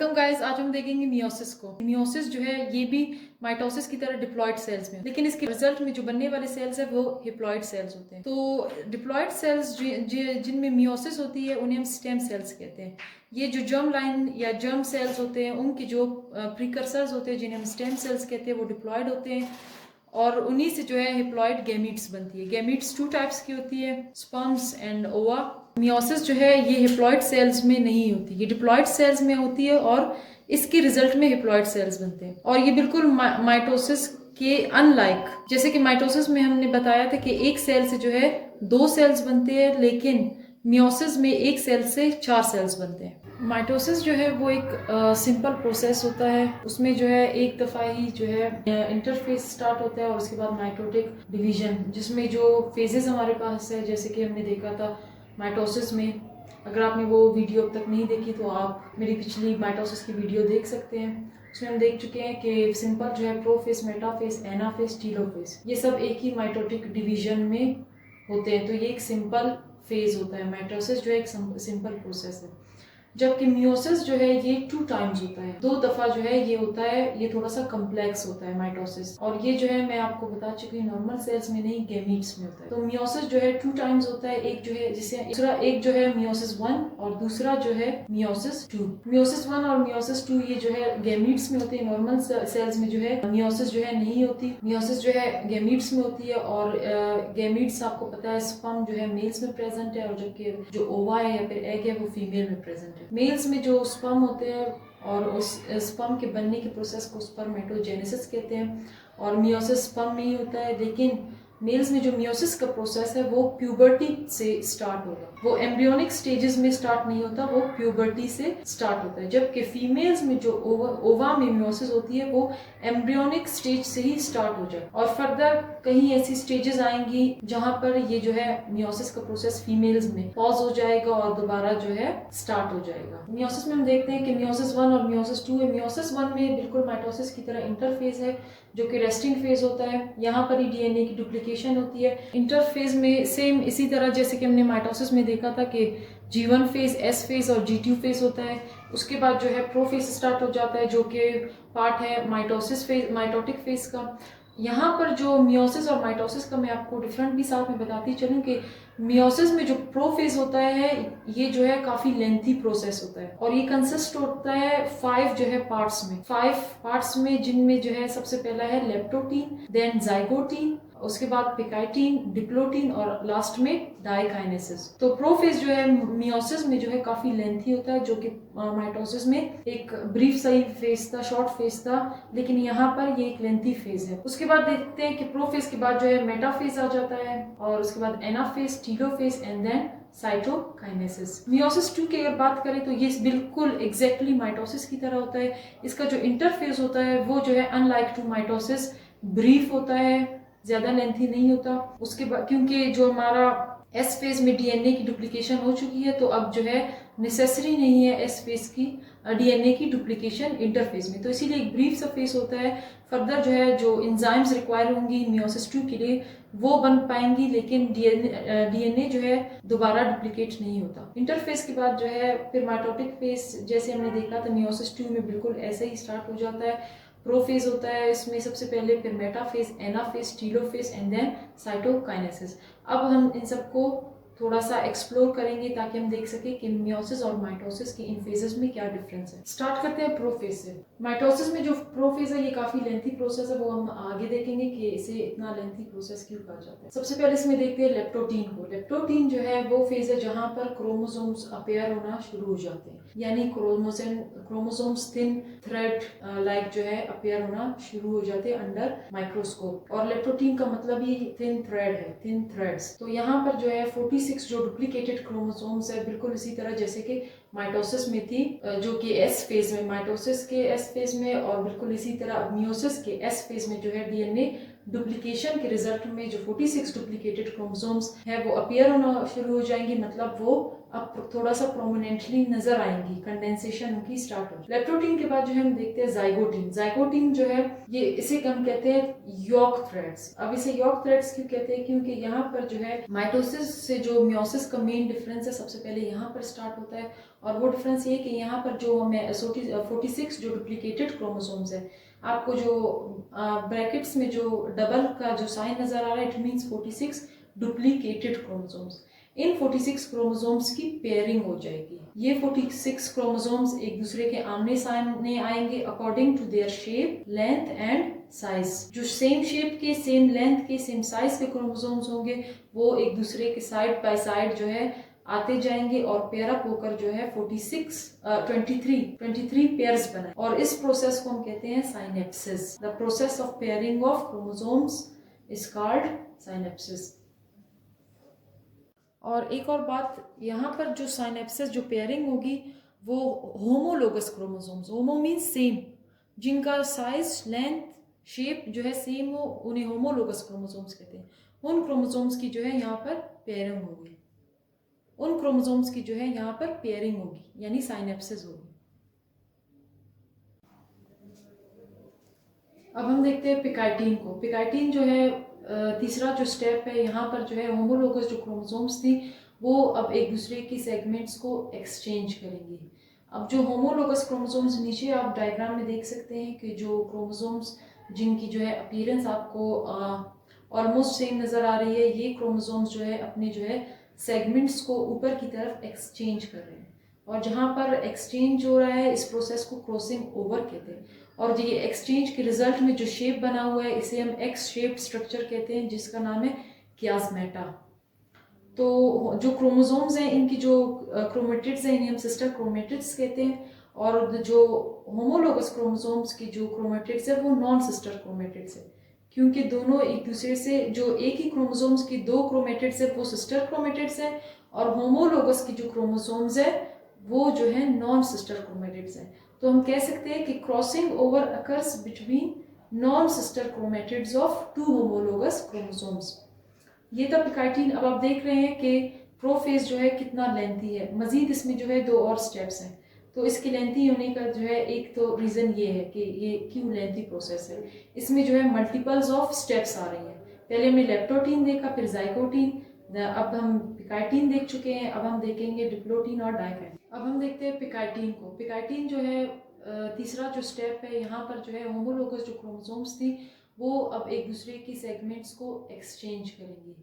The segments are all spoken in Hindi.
Welcome guys. आज हम देखेंगे मियोसिस को। मियोसिस जो है ये भी माइटोसिस की तरह डिप्लॉयड सेल्स में, लेकिन इसके रिजल्ट में जो बनने वाले सेल्स है वो हिप्लॉयड सेल्स होते हैं। तो डिप्लॉयड सेल्स जिनमें मियोसिस होती है उन्हें हम स्टेम सेल्स कहते हैं। ये जो जर्म लाइन या जर्म सेल्स होते हैं उनके जो प्रिकर्सर्स होते हैं जिन्हें हम स्टेम सेल्स कहते हैं वो डिप्लॉयड होते हैं और उन्हीं से जो है हिप्लॉयड गैमीट्स बनती है। गैमीट्स 2 टाइप्स की होती है, स्पर्म्स एंड ओवा। मियोसिस जो है ये हिप्लॉयड सेल्स में नहीं होती, ये डिप्लॉयड सेल्स में होती है और इसके रिजल्ट में हिप्लॉयड सेल्स बनते हैं। और ये बिल्कुल माइटोसिस के अनलाइक, जैसे कि माइटोसिस में हमने बताया था कि एक सेल से जो है 2 सेल्स बनते हैं, लेकिन मियोसिस में एक सेल से 4 सेल्स बनते हैं। माइटोसिस जो है वो एक सिंपल प्रोसेस होता है। उसमें जो है एक दफ़ा ही जो है इंटरफेस स्टार्ट होता है और उसके बाद माइटोटिक डिवीजन, जिसमें जो फेजेस हमारे पास है, जैसे कि हमने देखा था माइटोसिस में। अगर आपने वो वीडियो अब तक नहीं देखी तो आप मेरी पिछली माइटोसिस की वीडियो देख सकते हैं। उसमें हम देख चुके हैं कि सिंपल जो है प्रोफेस, मेटाफेस, एनाफेस, टीलोफेस, ये सब एक ही माइटोटिक डिवीजन में होते हैं। तो ये एक सिंपल फेज होता है। माइटोसिस जो है एक सिंपल प्रोसेस है, जबकि मियोसिस जो है ये 2 टाइम्स होता है, 2 दफा जो है ये होता है। ये थोड़ा सा कम्प्लेक्स होता है माइटोसिस, और ये जो है मैं आपको बता चुकी हूँ नॉर्मल सेल्स में नहीं, गैमीट्स में होता है। तो मियोसिस जो है 2 टाइम्स होता है। एक जो है जिसे दूसरा, एक जो है मियोसिस 1 और दूसरा जो है मियोसिस 2। मियोसिस 1 और मियोसिस 2 ये जो है गैमीट्स में होते हैं। नॉर्मल सेल्स में जो है मियोसिस जो है नहीं होती। मियोसिस जो है गैमीट्स में होती है और गैमीट्स आपको पता है स्पर्म जो है मेल्स में प्रेजेंट है और जबकि जो ओवा है या फिर एग है वो फीमेल में प्रेजेंट है। मेल्स में जो स्पर्म होते हैं और उस स्पर्म के बनने के प्रोसेस को स्पर्मेटोजेनेसिस कहते हैं, और मियोसिस स्पर्म में ही होता है। लेकिन मेल्स में जो मियोसिस का प्रोसेस है वो प्यूबर्टी से स्टार्ट होगा, वो एम्ब्रियोनिक स्टेजेस में स्टार्ट नहीं होता, वो प्यूबर्टी से स्टार्ट होता है। जबकि फीमेल्स में जो ओवा में मियोसिस होती है वो एम्ब्रियोनिक स्टेज से ही स्टार्ट हो जाए, और फर्दर कहीं ऐसी स्टेजेस आएंगी जहां पर ये जो है मियोसिस का प्रोसेस फीमेल्स में पॉज हो जाएगा और दोबारा जो है स्टार्ट हो जाएगा। मियोसिस में हम देखते हैं कि मियोसिस 1 और मियोसिस 2 है। मियोसिस 1 में बिल्कुल माइटोसिस की तरह इंटरफेज है, जो कि रेस्टिंग फेज होता है। यहाँ पर ही डीएनए की डुप्लीकेशन होती है। इंटरफेज में सेम इसी तरह जैसे कि हमने माइटोसिस में देखा था कि G1 फेज, S फेज और G2 फेज होता है। उसके बाद जो है प्रोफेज स्टार्ट हो जाता है, जो कि पार्ट है माइटोसिस फेज, माइटोटिक फेज का। यहाँ पर जो मियोसिस और माइटोसिस का मैं आपको डिफरेंट भी साथ में बताती चलूँ कि मियोसिस में जो प्रोफेज होता है ये जो है काफी लेंथी प्रोसेस होता है, और ये कंसिस्ट होता है 5 जो है पार्ट्स में, 5 पार्ट्स में, जिनमें जो है सबसे पहला है लेप्टोटीन, देन जाइगोटीन, उसके बाद पिकाइटीन, डिप्लोटीन और लास्ट में डाइकाइनेसिस। तो प्रोफेज जो है मियोसिस में जो है काफी लेंथी होता है, जो कि माइटोसिस में एक ब्रीफ सही फेज था, शॉर्ट फेज था, लेकिन यहाँ पर ये एक लेंथी फेज है। उसके बाद देखते हैं कि प्रोफेज के बाद जो है मेटाफेज आ जाता है, और उसके बाद anaphase, telophase and then cytokinesis. Meiosis 2 की अगर बात करें तो ये बिल्कुल एग्जैक्टली माइटोसिस की तरह होता है। इसका जो इंटरफेज होता है वो जो है अनलाइक टू माइटोसिस ब्रीफ होता है, ज्यादा लेंथी नहीं होता। उसके बाद क्योंकि जो हमारा एस फेज में डीएनए की डुप्लीकेशन हो चुकी है, तो अब जो है नेसेसरी नहीं है एस फेज की डीएनए की डुप्लीकेशन इंटरफेज में, तो इसीलिए एक ब्रीफ सा फेज होता है। फर्दर जो है जो एंजाइम्स रिक्वायर होंगी मियोसिस 2 के लिए वो बन पाएंगी, लेकिन डीएनए जो है दोबारा डुप्लीकेट नहीं होता। इंटरफेज के बाद जो है फिर माइटोटिक फेज, जैसे हमने देखा था मियोसिस 2 में बिल्कुल ऐसे ही स्टार्ट हो जाता है। प्रोफेज होता है इसमें सबसे पहले, फिर metaphase, anaphase, telophase and then cytokinesis. अब हम इन सबको थोड़ा सा एक्सप्लोर करेंगे ताकि हम देख सके कि मियोसिस और माइटोसिस के इन फेजेस में क्या डिफरेंस है। स्टार्ट करते हैं प्रोफेज से। माइटोसिस में जो प्रोफेज है ये काफी लेंथी प्रोसेस है, वो हम आगे देखेंगे कि इसे इतना लेंथी प्रोसेस क्यों कहा जाता है। सबसे पहले इसमें देखते हैं लेप्टोटीन को। लेप्टोटीन जो है वो फेज है जहां पर क्रोमोसोम्स अपेयर होना शुरू हो जाते हैं, यानी क्रोमोसोम्स थिन थ्रेड लाइक जो है अपेयर होना शुरू हो जाते हैं अंडर माइक्रोस्कोप। और लेप्टोटीन का मतलब ही थिन थ्रेड है, थिन थ्रेड्स। तो यहाँ पर जो है 46 जो डुप्लीकेटेड क्रोमोसोम्स है, बिल्कुल इसी तरह जैसे कि माइटोसिस में थी, जो कि एस फेज में, माइटोसिस के एस फेज में, और बिल्कुल इसी तरह मियोसिस के एस फेज में जो है डीएनए डुप्लीकेशन के रिजल्ट में जो 46 डुप्लीकेटेड क्रोमोसोम्स है वो अपीयर होना शुरू हो जाएंगे, मतलब वो अब थोड़ा सा प्रोमिनेंटली नजर आएंगी, कंडेंसेशन उनकी स्टार्ट हो। लेप्टोटीन के बाद जो है हम देखते हैं जाइगोटीन। जाइगोटीन जो है ये इसे हम कहते हैं यॉर्क थ्रेड्स। अब इसे यॉर्क थ्रेड्स क्यों कहते हैं? क्योंकि यहाँ पर जो है माइटोसिस से जो मियोसिस का मेन डिफरेंस है सबसे पहले यहाँ पर स्टार्ट होता है, और वो डिफरेंस ये कि यहाँ पर जो हमें 46 जो डुप्लीकेटेड क्रोमोसोम्स है, आपको जो ब्रैकेट्स में जो डबल का जो साइन नजर आ रहा है, it means 46 duplicated chromosomes. In 46 chromosomes की पेयरिंग हो जाएगी। ये 46 क्रोमोसोम्स एक दूसरे के आमने सामने आएंगे according to their shape, length and size. जो सेम शेप के, सेम लेंथ के, सेम साइज के क्रोमोसोम्स होंगे वो एक दूसरे के साइड बाय साइड जो है आते जाएंगे और पेयर अप होकर जो है 23 पेयर्स बनाए, और इस प्रोसेस को हम कहते हैं synapsis. The process of pairing of chromosomes is called synapsis. और एक और बात, यहाँ पर जो साइनेप्सिस जो पेयरिंग होगी वो होमोलोगस क्रोमोसोम्स, होमो मीन्स सेम, जिनका साइज, लेंथ, शेप जो है सेम हो, उन्हें होमोलोगस क्रोमोसोम्स कहते हैं। उन क्रोमोसोम्स की जो है यहाँ पर पेयरिंग होगी, उन क्रोमोसोम्स की जो है यहाँ पर पेयरिंग होगी, यानी साइनेप्सिस होगी। अब हम देखते हैं पिकाइटीन को। पिकाइटीन जो है तीसरा जो स्टेप है, यहाँ पर जो है होमोलोगस जो क्रोमोसोम्स थी वो अब एक दूसरे की सेगमेंट्स को एक्सचेंज करेंगी। अब जो होमोलोगस क्रोमोसोम्स, नीचे आप डायग्राम में देख सकते हैं कि जो क्रोमोसोम्स जिनकी जो है अपीयरेंस आपको ऑलमोस्ट सेम नज़र आ रही है, ये क्रोमोसोम्स जो है अपने जो है सेगमेंट्स को ऊपर की तरफ एक्सचेंज कर रहे हैं, और जहाँ पर एक्सचेंज हो रहा है इस प्रोसेस को क्रॉसिंग ओवर कहते हैं। और ये एक्सचेंज के रिजल्ट में जो शेप बना हुआ है इसे हम एक्स शेप स्ट्रक्चर कहते हैं, जिसका नाम है कियास्मेटा। तो जो क्रोमोसोम्स हैं इनकी जो क्रोमेटिड्स हैं इन्हें हम सिस्टर क्रोमेटिड्स कहते हैं, और जो होमोलोगस क्रोमोसोम्स की जो क्रोमेटिड्स है वो नॉन सिस्टर क्रोमेटिड्स है, क्योंकि दोनों एक दूसरे से, जो एक ही क्रोमोसोम्स की दो क्रोमेटिड्स है वो सिस्टर क्रोमेटिड्स है, और होमोलोगस की जो क्रोमोसोम्स है वो जो है नॉन सिस्टर क्रोमेटिड्स है। तो हम कह सकते हैं कि crossing over occurs between non sister chromatids of two homologous chromosomes. ये था पिकाइटीन। अब आप देख रहे हैं कि प्रोफेज जो है कितना लेंथी है। मजीद इसमें जो है दो और स्टेप्स हैं, तो इसके लेंथी होने का जो है एक तो रीज़न ये है कि ये क्यों लेंथी प्रोसेस है। इसमें जो है मल्टीपल्स ऑफ स्टेप्स आ रही हैं। पहले हमने लेप्टोटीन देखा, फिर जाइगोटीन, अब हम पिकाइटीन देख चुके हैं, अब हम देखेंगे डिप्लोटीन और डाइकाइटीन। अब हम देखते हैं पिकाइटीन को। पिकाइटीन जो है तीसरा जो स्टेप है, यहाँ पर जो है होमोलोगस जो क्रोमोसोम्स थी वो अब एक दूसरे की सेगमेंट्स को एक्सचेंज करेंगी।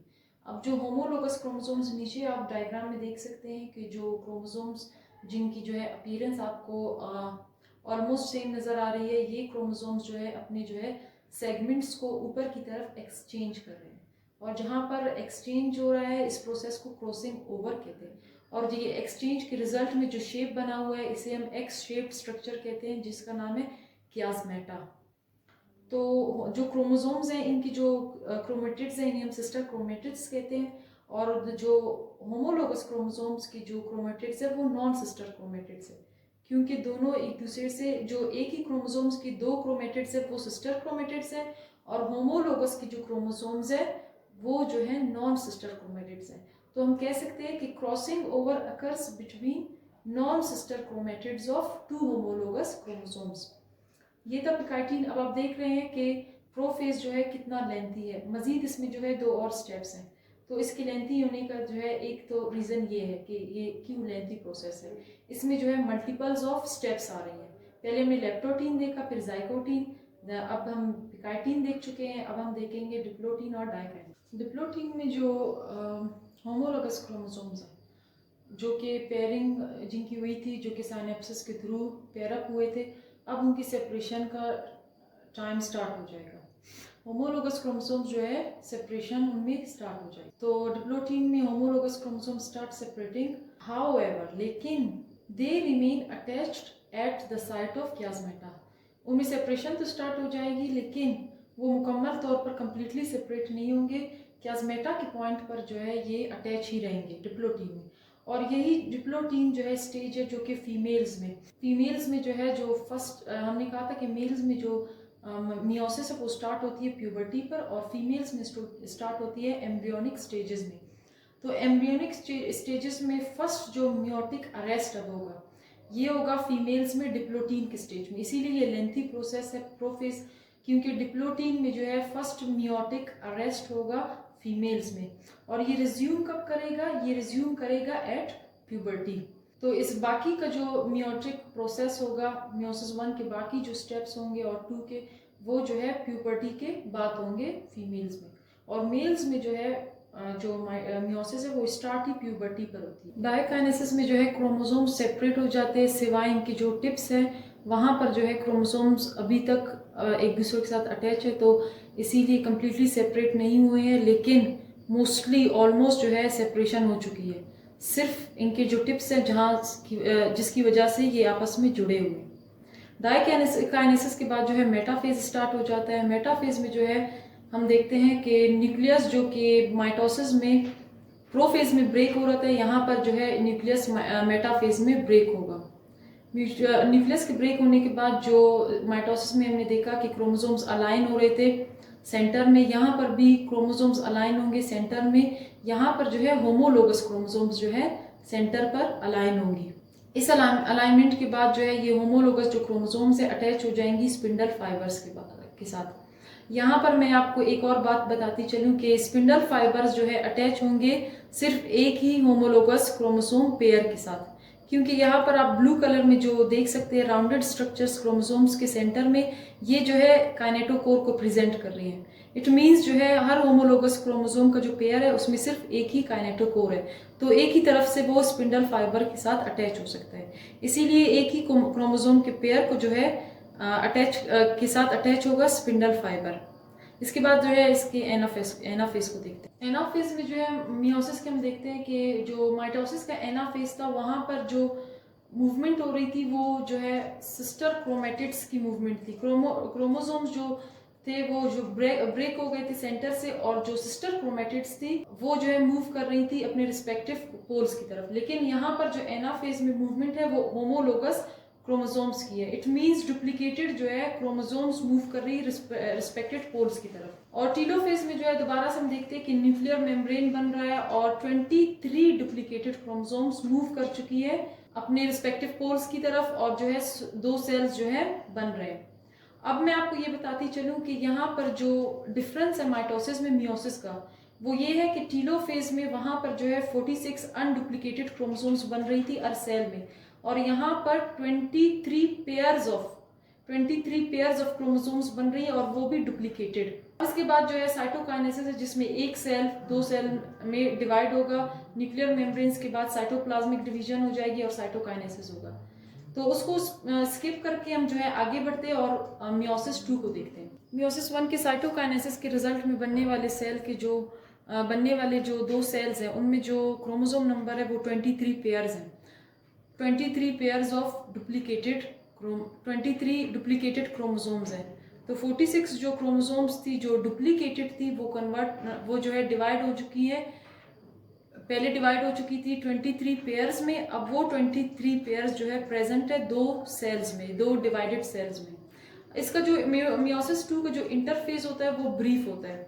अब जो होमोलोगस क्रोमोसोम्स, नीचे आप डायग्राम में देख सकते हैं कि जो क्रोमोसोम्स जिनकी जो है अपीयरेंस आपको ऑलमोस्ट सेम नज़र आ रही है, ये क्रोमोसोम्स जो है अपने जो है सेगमेंट्स को ऊपर की तरफ एक्सचेंज कर रहे हैं, और जहाँ पर एक्सचेंज हो रहा है इस प्रोसेस को क्रॉसिंग ओवर कहते हैं। और ये एक्सचेंज के रिजल्ट में जो शेप बना हुआ है इसे हम एक्स शेप्ड स्ट्रक्चर कहते हैं, जिसका नाम है कियास्मेटा। तो जो क्रोमोसोम्स हैं इनकी जो क्रोमेटिड्स हैं इन्हें हम सिस्टर क्रोमेटिड्स कहते हैं, और जो होमोलोगस क्रोमोसोम्स की जो क्रोमेटिड्स है वो नॉन सिस्टर क्रोमेटिड्स है, क्योंकि दोनों एक दूसरे से, जो एक ही क्रोमोसोम्स की दो क्रोमेटिड्स है वो सिस्टर क्रोमेटिड्स है, और होमोलोगस की जो क्रोमोसोम्स है वो जो है नॉन सिस्टर क्रोमेटिड्स है। तो हम कह सकते हैं कि crossing over occurs between non sister chromatids of two homologous chromosomes. ये था पिकाइटीन। अब आप देख रहे हैं कि प्रोफेज जो है कितना लेंथी है। मजीद इसमें जो है दो और स्टेप्स हैं, तो इसकी लेंथी होने का जो है एक तो रीज़न ये है कि ये क्यों लेंथी प्रोसेस है। इसमें जो है मल्टीपल्स ऑफ स्टेप्स आ रही हैं। पहले हमने लेप्टोटीन देखा, फिर जाइगोटीन, अब हम पिकाइटीन देख चुके हैं, अब हम देखेंगे डिप्लोटीन और डाइकाइटीन। डिप्लोटीन में जो होमोलोगस क्रोमोसोम्स हैं जो कि पेयरिंग जिनकी हुई थी, जो कि साइनेप्सिस के थ्रू पेयरअप हुए थे, अब उनकी सेपरेशन का टाइम स्टार्ट हो जाएगा। होमोलोगस क्रोमोसोम्स जो है सेपरेशन उनमें स्टार्ट हो जाएगी। तो डिप्लोटीन में homologous chromosome start separating, however लेकिन they remain attached at the site of chiasmata. उनमें सेपरेशन तो स्टार्ट हो जाएगी लेकिन वो मुकम्मल तौर पर कंप्लीटली सेपरेट नहीं होंगे। कियास्मेटा के पॉइंट पर जो है ये अटैच ही रहेंगे डिप्लोटीन में। और यही डिप्लोटीन जो है स्टेज है जो कि फीमेल्स में जो है, जो फर्स्ट हमने कहा था कि मेल्स में जो मियोसिस है वो स्टार्ट होती है प्यूबर्टी पर, और फीमेल्स में स्टार्ट होती है एम्ब्रियोनिक स्टेजेस में। तो एम्ब्रियोनिक स्टेजेस में फर्स्ट जो मियोटिक अरेस्ट अब होगा ये होगा फीमेल्स में डिप्लोटीन के स्टेज में, इसीलिए ये लेंथी प्रोसेस है प्रोफेज, क्योंकि डिप्लोटीन में जो है फर्स्ट मियोटिक अरेस्ट होगा फीमेल्स में। और ये रिज्यूम कब करेगा, ये रिज्यूम करेगा एट प्यूबर्टी। तो इस बाकी का जो मियोटिक प्रोसेस होगा मियोसिस 1 के बाकी जो स्टेप्स होंगे और 2 के, वो जो है प्यूबर्टी के बाद होंगे फीमेल्स में। और मेल्स में जो है जो मियोसिस है वो स्टार्ट ही प्यूबर्टी पर होती है। डायकाइनेसिस में जो है क्रोमोसोम्स सेपरेट हो जाते हैं, सिवाय इनकी जो टिप्स है वहाँ पर जो है क्रोमोसोम्स अभी तक एक दूसरे के साथ अटैच है, तो इसीलिए कम्प्लीटली सेपरेट नहीं हुए हैं, लेकिन मोस्टली ऑलमोस्ट जो है सेपरेशन हो चुकी है। सिर्फ इनके जो टिप्स हैं जहाँ जिसकी वजह से ये आपस में जुड़े हुए हैं। डायकाइनेसिस के बाद जो है मेटाफेज स्टार्ट हो जाता है। मेटाफेज में जो है हम देखते हैं कि न्यूक्लियस जो कि माइटोसिस में प्रोफेज में ब्रेक हो रहा था, यहाँ पर जो है न्यूक्लियस मेटाफेज में ब्रेक होगा। न्यूक्लियस के ब्रेक होने के बाद जो माइटोसिस में हमने देखा कि क्रोमोसोम्स अलाइन हो रहे थे सेंटर में, यहाँ पर भी क्रोमोसोम्स अलाइन होंगे सेंटर में। यहाँ पर जो है होमोलोगस क्रोमोसोम्स जो है सेंटर पर अलाइन होंगी। इस अलाइनमेंट के बाद जो है ये होमोलोगस जो क्रोमोसोम्स है अटैच हो जाएंगी स्पिंडल फाइबर्स के साथ। यहाँ पर मैं आपको एक और बात बताती चलूँ कि स्पिंडल फाइबर्स जो है अटैच होंगे सिर्फ एक ही होमोलोगस क्रोमोसोम पेयर के साथ, क्योंकि यहाँ पर आप ब्लू कलर में जो देख सकते हैं राउंडेड स्ट्रक्चर्स क्रोमोसोम्स के सेंटर में, ये जो है काइनेटोकोर को प्रेजेंट कर रही हैं। इट मीन्स जो है हर होमोलोगस क्रोमोसोम का जो पेयर है उसमें सिर्फ एक ही काइनेटोकोर है, तो एक ही तरफ से वो स्पिंडल फाइबर के साथ अटैच हो सकता है। इसीलिए एक ही क्रोमोसोम के पेयर को जो है के साथ अटैच होगा स्पिंडल फाइबर। इसके बाद जो है इसके एनाफेज को देखते हैं। एनाफेज में जो है मियोसिस के हम देखते हैं कि जो माइटोसिस का एनाफेज था वहां पर जो मूवमेंट हो रही थी वो जो है सिस्टर क्रोमेटिड्स की मूवमेंट थी। क्रोमोसोम्स जो थे वो जो ब्रेक हो गए थे सेंटर से, और जो सिस्टर क्रोमेटिड्स थी वो जो है मूव कर रही थी अपने रिस्पेक्टिव पोल्स की तरफ। लेकिन यहाँ पर जो एनाफेज में मूवमेंट है वो होमोलोगस क्रोमोसोम्स की है। इट मींस डुप्लीकेटेड जो है क्रोमोसोम्स मूव कर रही है रिस्पेक्टेड पोल्स की तरफ। और टीलोफेज में जो है दोबारा से हम देखते हैं कि न्यूक्लियर मेम्ब्रेन बन रहा है और 23 डुप्लीकेटेड क्रोमोसोम्स मूव कर चुकी है अपने रिस्पेक्टिव पोल्स की तरफ, और जो है 2 सेल्स जो है बन रहे हैं। अब मैं आपको ये बताती चलूं कि यहाँ पर जो डिफरेंस है माइटोसिस में मियोसिस का, वो ये है कि टीलोफेज में वहां पर जो है 46 अनडुप्लीकेटेड क्रोमोसोम्स बन रही थी हर सेल में, और यहाँ पर 23 पेयर्स ऑफ क्रोमोसोम्स बन रही है और वो भी डुप्लीकेटेड। इसके बाद जो है साइटोकाइनेसिस है जिसमें एक सेल 2 सेल में डिवाइड होगा, न्यूक्लियर मेम्ब्रेन्स के बाद साइटोप्लाज्मिक डिवीजन हो जाएगी और साइटोकाइनेसिस होगा। तो उसको स्किप करके हम जो है आगे बढ़ते हैं और मियोसिस 2 को देखते हैं। मियोसिस 1 के साइटोकाइनेसिस के रिजल्ट में बनने वाले सेल के जो 2 सेल्स हैं उनमें जो क्रोमोसोम नंबर है वो 23 पेयर्स हैं। 23 pairs of duplicated 23 duplicated chromosomes हैं। तो 46 जो क्रोमोसोम्स थी जो डुप्लीकेटेड थी वो जो है डिवाइड हो चुकी है, पहले डिवाइड हो चुकी थी 23 पेयर्स में। अब वो 23 पेयर्स जो है प्रेजेंट है 2 सेल्स में, 2 डिवाइडेड सेल्स में। इसका जो मियोसिस 2 का जो इंटरफेज होता है वो ब्रीफ होता है।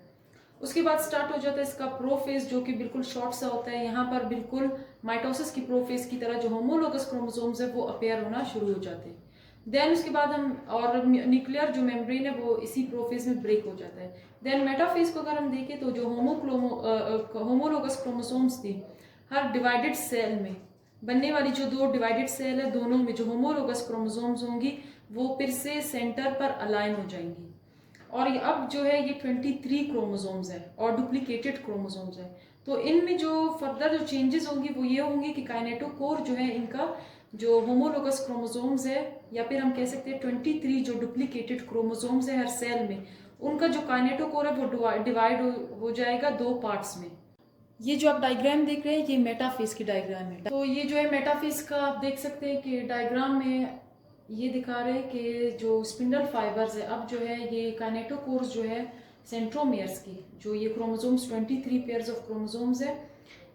उसके बाद स्टार्ट हो जाता है इसका प्रोफेज जो कि बिल्कुल शॉर्ट सा होता है। यहाँ पर बिल्कुल माइटोसिस की प्रोफेज की तरह जो होमोलोगस क्रोमोसोम्स है वो अपेयर होना शुरू हो जाते हैं। देन उसके बाद हम और न्यूक्लियर जो मेम्ब्रेन है वो इसी प्रोफेज में ब्रेक हो जाता है। देन मेटाफेज को अगर हम देखें तो जो होमोलोगस क्रोमोसोम्स थी हर डिवाइडेड सेल में बनने वाली जो 2 डिवाइडेड सेल है दोनों में जो होमोलोगस क्रोमोसोम्स होंगी वो फिर से सेंटर पर अलाइन हो जाएंगी। और अब जो है ये 23 क्रोमोसोम्स है और डुप्लीकेटेड क्रोमोसोम्स है। तो इनमें जो फर्दर जो चेंजेस होंगी वो ये होंगे कि काइनेटोकोर जो है इनका जो होमोलोगस क्रोमोसोम्स है, या फिर हम कह सकते हैं 23 जो डुप्लीकेटेड क्रोमोसोम्स है हर सेल में, उनका जो काइनेटोकोर है वो डिवाइड हो जाएगा 2 पार्ट्स में। ये जो आप डायग्राम देख रहे हैं ये मेटाफेज की डायग्राम है। तो ये जो है मेटाफेज का आप देख सकते हैं कि डायग्राम में ये दिखा रहे हैं कि जो स्पिंडल फाइबर्स है अब जो है ये काइनेटोकोर्स जो है सेंट्रोमियर्स की, जो ये क्रोमोसोम्स 23 पेयर्स ऑफ क्रोमोसोम्स है,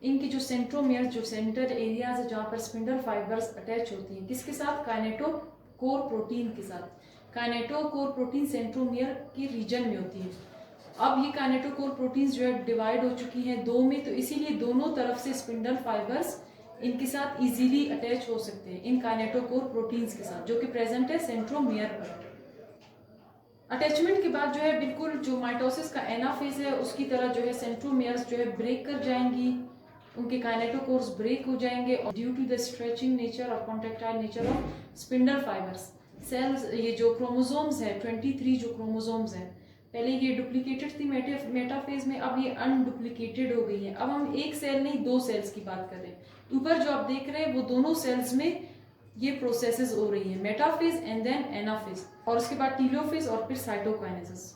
इनकी जो सेंट्रोमियर्स जो सेंटर एरियाज है जहाँ पर स्पिंडल फाइबर्स अटैच होती हैं किसके साथ, काइनेटोकोर प्रोटीन के साथ। काइनेटोकोर प्रोटीन सेंट्रोमियर की रीजन में होती है। अब ये काइनेटोकोर प्रोटीन्स जो है डिवाइड हो चुकी हैं दो में, तो इसीलिए दोनों तरफ से स्पिंडल फाइबर्स इनके साथ इजीली अटैच हो सकते हैं इन काइनेटोकोर प्रोटीन्स के साथ, जो कि प्रेजेंट है सेंट्रोमियर पर। अटैचमेंट के बाद जो है बिल्कुल जो माइटोसिस का एनाफेज है उसकी तरह जो है सेंट्रोमियर्स जो है ब्रेक कर जाएंगी, उनके काइनेटोकोर्स ब्रेक हो जाएंगे और due to the stretching nature और contractile nature of spindle fibres cells, ये जो क्रोमोसोम्स है 23 जो क्रोमोसोम्स हैं, पहले ये डुप्लीकेटेड थी मेटाफेज में, अब ये अनडुप्लीकेटेड हो गई है। अब हम एक सेल नहीं दो सेल्स की बात कर रहे हैं। ऊपर जो आप देख रहे हैं वो दोनों सेल्स में ये प्रोसेसेस हो रही है, मेटाफेज एंड देन एनाफेज, और उसके बाद टीलोफेज और फिर साइटोकाइनेसिस।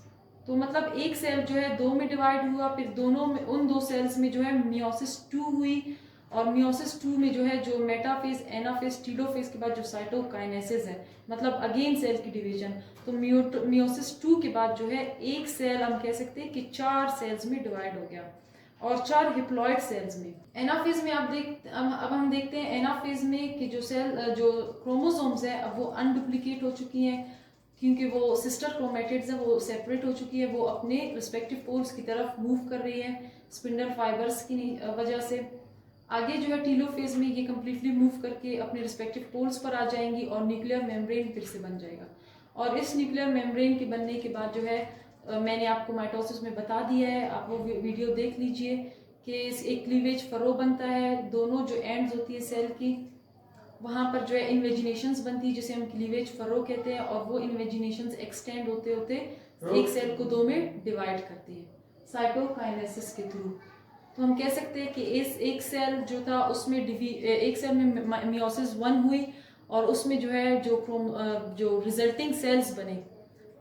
तो मतलब एक सेल जो है दो में डिवाइड हुआ, फिर दोनों में उन दो सेल्स में जो है मियोसिस 2 हुई, और मियोसिस 2 में जो है जो मेटाफेज एनाफेज टीलोफेज के बाद जो साइटोकाइनेसिस है, मतलब अगेन सेल की डिवीजन। तो मियोसिस 2 के बाद जो है एक सेल हम कह सकते हैं कि 4 सेल्स में डिवाइड हो गया, और 4 हिप्लॉइड सेल्स में। एनाफेज में अब हम देखते हैं एनाफेज में कि जो सेल जो क्रोमोसोम्स है अब वो अनडुप्लीकेट हो चुकी हैं, क्योंकि वो सिस्टर क्रोमेटिड्स हैं वो सेपरेट हो चुकी है, वो अपने रिस्पेक्टिव पोल्स की तरफ मूव कर रही है स्पिंडल फाइबर्स की वजह से। आगे जो है टीलोफेज में ये कम्प्लीटली मूव करके अपने रिस्पेक्टिव पोल्स पर आ जाएंगी और न्यूक्लियर मेम्ब्रेन फिर से बन जाएगा। और इस न्यूक्लियर मेम्ब्रेन के बनने के बाद जो है मैंने आपको माइटोसिस में बता दिया है, आप वो वीडियो देख लीजिए कि एक क्लीवेज फरो बनता है, दोनों जो एंड्स होती है सेल की वहाँ पर जो है इन्वेजिनेशंस बनती है जिसे हम क्लीवेज फरो कहते हैं, और वो इन्वेजिनेशंस एक्सटेंड होते होते एक सेल को दो में डिवाइड करती है साइटोकाइनेसिस के थ्रू। तो हम कह सकते हैं कि इस एक सेल जो था उसमें एक सेल में मियोसिस 1 हुई, और उसमें जो है जो रिजल्टिंग सेल्स बने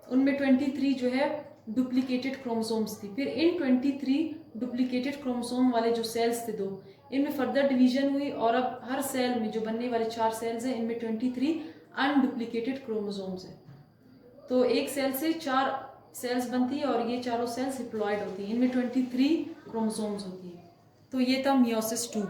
उनमें 23 जो है डुप्लीकेटेड क्रोमोसोम्स थी। फिर इन 23 डुप्लीकेटेड क्रोमोसोम वाले जो सेल्स थे दो, इनमें फर्दर डिवीजन हुई, और अब हर सेल में जो बनने वाले 4 सेल्स हैं इनमें 23 अनडुप्लीकेटेड क्रोमोसोम्स हैं। तो एक सेल से 4 सेल्स बनती है और ये चारों सेल्स हिप्लॉइड होती हैं, इनमें 23 क्रोमोसोम्स होती हैं। तो ये था मियोसिस 2।